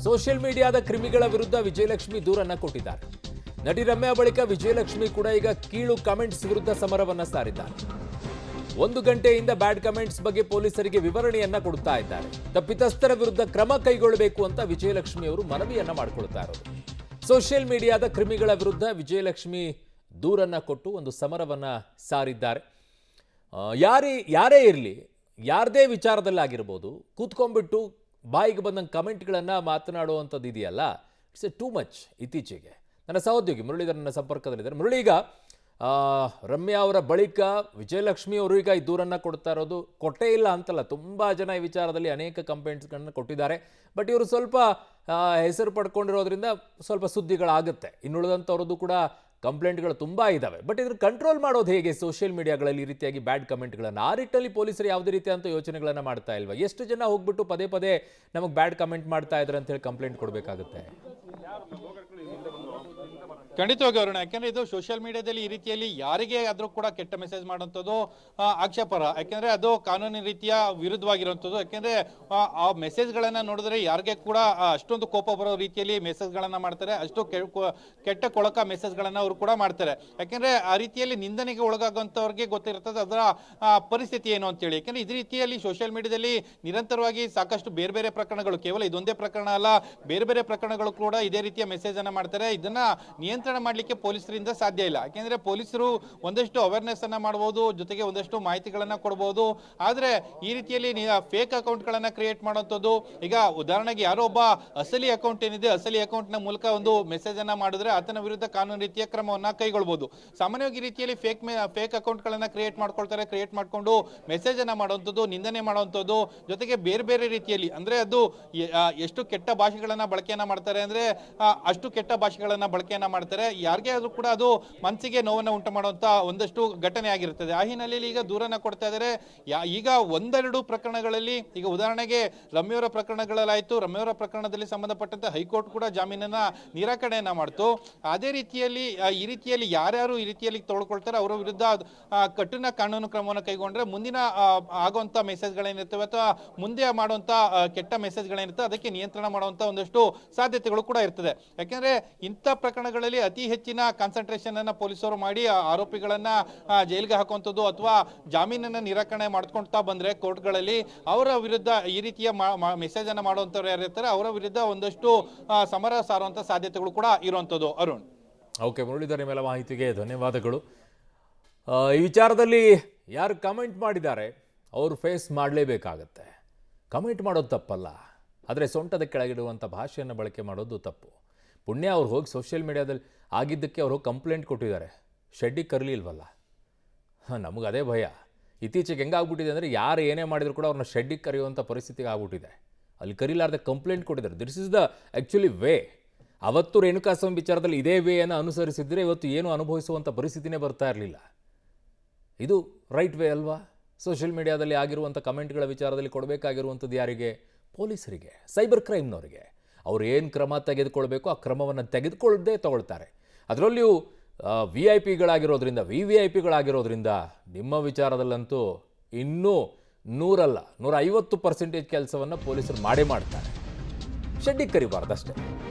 Social ಮೀಡಿಯಾದ ಕ್ರಿಮಿಗಳ ವಿರುದ್ಧ ವಿಜಯಲಕ್ಷ್ಮಿ ದೂರನ್ನ ಕೊಟ್ಟಿದ್ದಾರೆ. ನಟಿ ರಮ್ಯಾ ಬಳಿಕ ವಿಜಯಲಕ್ಷ್ಮಿ ಕೂಡ ಈಗ ಕೀಳು ಕಮೆಂಟ್ಸ್ ವಿರುದ್ಧ ಸಮರವನ್ನ ಸಾರಿದ್ದಾರೆ. 1 ಗಂಟೆಯಿಂದ ಬ್ಯಾಡ್ ಕಮೆಂಟ್ಸ್ ಬಗ್ಗೆ ಪೊಲೀಸರಿಗೆ ವಿವರಣೆಯನ್ನ ಕೊಡ್ತಾ ಇದ್ದಾರೆ. ತಪ್ಪಿತಸ್ಥರ ವಿರುದ್ಧ ಕ್ರಮ ಕೈಗೊಳ್ಳಬೇಕು ಅಂತ ವಿಜಯಲಕ್ಷ್ಮಿ ಅವರು ಮನವಿಯನ್ನ ಮಾಡಿಕೊಳ್ತಾ ಇರೋದು. ಸೋಷಿಯಲ್ ಮೀಡಿಯಾದ ಕ್ರಿಮಿಗಳ ವಿರುದ್ಧ ವಿಜಯಲಕ್ಷ್ಮಿ ದೂರನ್ನ ಕೊಟ್ಟು ಒಂದು ಸಮರವನ್ನ ಸಾರಿದ್ದಾರೆ. ಯಾರೇ ಇರಲಿ, ಯಾರದೇ ವಿಚಾರದಲ್ಲಾಗಿರ್ಬೋದು, ಕೂತ್ಕೊಂಡ್ಬಿಟ್ಟು ಬಾಯಿಗೆ ಬಂದಂಗೆ ಕಮೆಂಟ್ಗಳನ್ನು ಮಾತನಾಡುವಂಥದ್ದು ಇದೆಯಲ್ಲ, ಇಟ್ಸ್ ಟೂ ಮಚ್. ಇತ್ತೀಚೆಗೆ ನನ್ನ ಸಹೋದ್ಯೋಗಿ ಮುರಳೀಧರ್ ನನ್ನ ಸಂಪರ್ಕದಲ್ಲಿದ್ದಾರೆ. ಮುರಳಿ, ಈಗ ರಮ್ಯಾ ಅವರ ಬಳಿಕ ವಿಜಯಲಕ್ಷ್ಮಿ ಅವರು ಈಗ ಈ ದೂರನ್ನು ಕೊಡ್ತಾ ಇರೋದು, ಕೊಟ್ಟೇ ಇಲ್ಲ ಅಂತಲ್ಲ, ತುಂಬ ಜನ ಈ ವಿಚಾರದಲ್ಲಿ ಅನೇಕ ಕಂಪ್ಲೇಂಟ್ಸ್ಗಳನ್ನ ಕೊಟ್ಟಿದ್ದಾರೆ. ಬಟ್ ಇವರು ಸ್ವಲ್ಪ ಹೆಸರು ಪಡ್ಕೊಂಡಿರೋದ್ರಿಂದ ಸ್ವಲ್ಪ ಸುದ್ದಿಗಳಾಗುತ್ತೆ. ಇನ್ನುಳಿದಂಥವ್ರದ್ದು ಕೂಡ ಕಂಪ್ಲೇಂಟ್ಗಳು ತುಂಬ ಇದ್ದಾವೆ. ಬಟ್ ಇದ್ರ ಕಂಟ್ರೋಲ್ ಮಾಡೋದು ಹೇಗೆ ಸೋಷಿಯಲ್ ಮೀಡಿಯಾಗಳಲ್ಲಿ ಈ ರೀತಿಯಾಗಿ ಬ್ಯಾಡ್ ಕಮೆಂಟ್ಗಳನ್ನು? ಆ ನಿಟ್ಟಿನಲ್ಲಿ ಪೊಲೀಸರು ಯಾವುದೇ ರೀತಿಯಂಥ ಯೋಚನೆಗಳನ್ನು ಮಾಡ್ತಾ ಇಲ್ವಾ? ಎಷ್ಟು ಜನ ಹೋಗ್ಬಿಟ್ಟು ಪದೇ ಪದೇ ನಮಗೆ ಬ್ಯಾಡ್ ಕಮೆಂಟ್ ಮಾಡ್ತಾ ಇದ್ದಾರೆ ಅಂತ ಹೇಳಿ ಕಂಪ್ಲೇಂಟ್ ಕೊಡಬೇಕಾಗುತ್ತೆ? ಖಂಡಿತವಾಗಿ ಅರುಣ, ಯಾಕೆಂದ್ರೆ ಇದು ಸೋಷಿಯಲ್ ಮೀಡಿಯಾದಲ್ಲಿ ಈ ರೀತಿಯಲ್ಲಿ ಯಾರಿಗೆ ಆದ್ರೂ ಕೂಡ ಕೆಟ್ಟ ಮೆಸೇಜ್ ಮಾಡುವಂಥದ್ದು ಆಕ್ಷೇಪಾರ್ಹ. ಯಾಕೆಂದ್ರೆ ಅದು ಕಾನೂನಿನ ರೀತಿಯ ವಿರುದ್ಧವಾಗಿರುವಂಥದ್ದು. ಯಾಕೆಂದ್ರೆ ಆ ಮೆಸೇಜ್ಗಳನ್ನ ನೋಡಿದ್ರೆ ಯಾರಿಗೆ ಕೂಡ ಅಷ್ಟೊಂದು ಕೋಪ ಬರೋ ರೀತಿಯಲ್ಲಿ ಮೆಸೇಜ್ಗಳನ್ನ ಮಾಡ್ತಾರೆ, ಅಷ್ಟು ಕೆಟ್ಟ ಕೊಳಕ ಮೆಸೇಜ್ಗಳನ್ನ ಅವರು ಕೂಡ ಮಾಡ್ತಾರೆ. ಯಾಕೆಂದ್ರೆ ಆ ರೀತಿಯಲ್ಲಿ ನಿಂದನೆಗೆ ಒಳಗಾಗುವಂಥವ್ರಿಗೆ ಗೊತ್ತಿರ್ತದೆ ಅದರ ಪರಿಸ್ಥಿತಿ ಏನು ಅಂತೇಳಿ. ಯಾಕೆಂದ್ರೆ ಇದೇ ರೀತಿಯಲ್ಲಿ ಸೋಷಿಯಲ್ ಮೀಡಿಯಾದಲ್ಲಿ ನಿರಂತರವಾಗಿ ಸಾಕಷ್ಟು ಬೇರೆ ಬೇರೆ ಪ್ರಕರಣಗಳು, ಕೇವಲ ಇದೊಂದೇ ಪ್ರಕರಣ ಅಲ್ಲ, ಬೇರೆ ಬೇರೆ ಪ್ರಕರಣಗಳು ಕೂಡ ಇದೇ ರೀತಿಯ ಮೆಸೇಜ್ ಅನ್ನ ಮಾಡ್ತಾರೆ. ಇದನ್ನ ನಿಯಂತ್ರಣ ಮಾಡಲಿಕ್ಕೆ ಪೊಲೀಸರಿಂದ ಸಾಧ್ಯ ಇಲ್ಲ. ಯಾಕೆಂದ್ರೆ ಪೊಲೀಸರು ಒಂದಷ್ಟು ಅವೇರ್ನೆಸ್ ಅನ್ನ ಮಾಡಬಹುದು, ಜೊತೆಗೆ ಒಂದಷ್ಟು ಮಾಹಿತಿಗಳನ್ನ ಕೊಡಬಹುದು. ಆದ್ರೆ ಈ ರೀತಿಯಲ್ಲಿ ಫೇಕ್ ಅಕೌಂಟ್ ಗಳನ್ನ ಕ್ರಿಯೇಟ್ ಮಾಡುವಂಥದ್ದು, ಈಗ ಉದಾಹರಣೆಗೆ ಯಾರೋ ಒಬ್ಬ ಅಸಲಿ ಅಕೌಂಟ್ ಏನಿದೆ, ಅಸಲಿ ಅಕೌಂಟ್ ನ ಮೂಲಕ ಒಂದು ಮೆಸೇಜ್ ಅನ್ನ ಮಾಡಿದ್ರೆ ಆತನ ವಿರುದ್ಧ ಕಾನೂನು ರೀತಿಯ ಕ್ರಮವನ್ನ ಕೈಗೊಳ್ಳಬಹುದು. ಸಾಮಾನ್ಯವಾಗಿ ಈ ರೀತಿಯಲ್ಲಿ ಫೇಕ್ ಅಕೌಂಟ್ ಗಳನ್ನ ಕ್ರಿಯೇಟ್ ಮಾಡ್ಕೊಂಡು ಮೆಸೇಜ್ ಅನ್ನ ಮಾಡುವಂಥದ್ದು, ನಿಂದನೆ ಮಾಡುವಂಥದ್ದು, ಜೊತೆಗೆ ಬೇರೆ ಬೇರೆ ರೀತಿಯಲ್ಲಿ, ಅಂದ್ರೆ ಅದು ಎಷ್ಟು ಕೆಟ್ಟ ಭಾಷೆಗಳನ್ನ ಬಳಕೆಯನ್ನ ಮಾಡ್ತಾರೆ ಅಂದ್ರೆ ಅಷ್ಟು ಕೆಟ್ಟ ಭಾಷೆಗಳನ್ನ ಬಳಕೆಯನ್ನ ಮಾಡ್ತಾರೆ. ಯಾರಿಗೆ ಆದ್ರೂ ಕೂಡ ಅದು ಮನಸ್ಸಿಗೆ ನೋವನ್ನು ಉಂಟು ಮಾಡುವಂತ ಒಂದಷ್ಟು ಘಟನೆ ಆಗಿರುತ್ತದೆ. ಆ ಹಿನ್ನೆಲೆಯಲ್ಲಿ ಈಗ ದೂರನ್ನ ಕೊಡ್ತಾ ಇದ್ದಾರೆ. ಈಗ ಒಂದೆರಡು ಪ್ರಕರಣಗಳಲ್ಲಿ, ಈಗ ಉದಾಹರಣೆಗೆ ರಮ್ಯವರ ಪ್ರಕರಣಗಳಲ್ಲಾಯ್ತು, ರಮ್ಯವರ ಪ್ರಕರಣದಲ್ಲಿ ಸಂಬಂಧಪಟ್ಟಂತೆ ಹೈಕೋರ್ಟ್ ಕೂಡ ಜಾಮೀನನ್ನ ನಿರಾಕರಣೆಯನ್ನ ಮಾಡ್ತು. ಅದೇ ರೀತಿಯಲ್ಲಿ ಈ ರೀತಿಯಲ್ಲಿ ಯಾರ್ಯಾರು ಈ ರೀತಿಯಲ್ಲಿ ತೊಳ್ಕೊಳ್ತಾರೆ ಅವರ ವಿರುದ್ಧ ಕಠಿಣ ಕಾನೂನು ಕ್ರಮವನ್ನು ಕೈಗೊಂಡ್ರೆ ಮುಂದಿನ ಆಗುವಂತ ಮೆಸೇಜ್ಗಳೇನಿರ್ತವೆ ಅಥವಾ ಮುಂದೆ ಮಾಡುವಂತ ಕೆಟ್ಟ ಮೆಸೇಜ್ಗಳೇನಿರ್ತವೆ ಅದಕ್ಕೆ ನಿಯಂತ್ರಣ ಮಾಡುವಂತ ಒಂದಷ್ಟು ಸಾಧ್ಯತೆಗಳು ಕೂಡ ಇರ್ತದೆ. ಯಾಕೆಂದ್ರೆ ಇಂಥ ಪ್ರಕರಣಗಳಲ್ಲಿ ಅತಿ ಹೆಚ್ಚಿನ ಕಾನ್ಸಂಟ್ರೇಷನ್ ಅನ್ನ ಪೊಲೀಸರು ಮಾಡಿ ಆರೋಪಿಗಳನ್ನ ಜೈಲಿಗೆ ಹಾಕುವಂಥದ್ದು ಅಥವಾ ಜಾಮೀನನ್ನ ನಿರಾಕರಣೆ ಮಾಡ್ಕೊಳ್ತಾ ಬಂದ್ರೆ ಕೋರ್ಟ್ಗಳಲ್ಲಿ ಅವರ ವಿರುದ್ಧ ಈ ರೀತಿಯ ಮೆಸೇಜ್ ಅನ್ನ ಮಾಡುವಂತವ್ರು ಯಾರಿರ್ತಾರೆ ಅವರ ವಿರುದ್ಧ ಒಂದಷ್ಟು ಸಮರ ಸಾರುವಂತ ಸಾಧ್ಯತೆಗಳು ಕೂಡ ಇರುವಂಥದ್ದು. ಅರುಣ್, ಓಕೆ ಮುರಳೀಧರ್, ನಿಮ್ಮೆಲ್ಲ ಮಾಹಿತಿಗೆ ಧನ್ಯವಾದಗಳು. ಈ ವಿಚಾರದಲ್ಲಿ ಯಾರು ಕಮೆಂಟ್ ಮಾಡಿದ್ದಾರೆ ಅವರು ಫೇಸ್ ಮಾಡಲೇಬೇಕಾಗತ್ತೆ. ಕಮೆಂಟ್ ಮಾಡೋದು ತಪ್ಪಲ್ಲ, ಆದರೆ ಸೊಂಟದ ಕೆಳಗಿಡುವಂಥ ಭಾಷೆಯನ್ನು ಬಳಕೆ ಮಾಡೋದು ತಪ್ಪು. ಪುಣ್ಯ ಅವ್ರು ಹೋಗಿ ಸೋಷಿಯಲ್ ಮೀಡಿಯಾದಲ್ಲಿ ಆಗಿದ್ದಕ್ಕೆ ಅವರು ಕಂಪ್ಲೇಂಟ್ ಕೊಟ್ಟಿದ್ದಾರೆ, ಶೆಡ್ಡಿಗೆ ಕರಲಿಲ್ವಲ್ಲ. ನಮಗೆ ಅದೇ ಭಯ. ಇತ್ತೀಚೆಗೆ ಹೆಂಗಾಗ್ಬಿಟ್ಟಿದೆ ಅಂದರೆ ಯಾರು ಏನೇ ಮಾಡಿದ್ರು ಕೂಡ ಅವ್ರನ್ನ ಶೆಡ್ಡಿಗೆ ಕರೆಯುವಂಥ ಪರಿಸ್ಥಿತಿಗೆ ಆಗ್ಬಿಟ್ಟಿದೆ. ಅಲ್ಲಿ ಕರೀಲಾರ್ದೆ ಕಂಪ್ಲೇಂಟ್ ಕೊಟ್ಟಿದ್ದಾರೆ. This is the actually way. ಅವತ್ತು ರೇಣುಕಾಸ್ವಾಮಿ ವಿಚಾರದಲ್ಲಿ ಇದೇ ವೇಯನ್ನು ಅನುಸರಿಸಿದರೆ ಇವತ್ತು ಏನು ಅನುಭವಿಸುವಂಥ ಪರಿಸ್ಥಿತಿನೇ ಬರ್ತಾ ಇರಲಿಲ್ಲ. ಇದು ರೈಟ್ ವೇ ಅಲ್ವಾ? ಸೋಷಿಯಲ್ ಮೀಡಿಯಾದಲ್ಲಿ ಆಗಿರುವಂಥ ಕಮೆಂಟ್ಗಳ ವಿಚಾರದಲ್ಲಿ ಕೊಡಬೇಕಾಗಿರುವಂಥದ್ದು ಯಾರಿಗೆ? ಪೊಲೀಸರಿಗೆ, ಸೈಬರ್ ಕ್ರೈಮ್ನವರಿಗೆ. ಅವ್ರು ಏನು ಕ್ರಮ ತೆಗೆದುಕೊಳ್ಬೇಕು ಆ ಕ್ರಮವನ್ನು ತೆಗೆದುಕೊಳ್ಳದೆ ತಗೊಳ್ತಾರೆ. ಅದರಲ್ಲಿಯೂ VIP ಗಳಾಗಿರೋದ್ರಿಂದ, VVIPಗಳಾಗಿರೋದ್ರಿಂದ ನಿಮ್ಮ ವಿಚಾರದಲ್ಲಂತೂ ಇನ್ನೂ 100 ಅಲ್ಲ 150% ಕೆಲಸವನ್ನು ಪೊಲೀಸರು ಮಾಡೇ ಮಾಡ್ತಾರೆ. ಶೆಡ್ಡಿಗೆ ಕರಿಬಾರ್ದು ಅಷ್ಟೇ.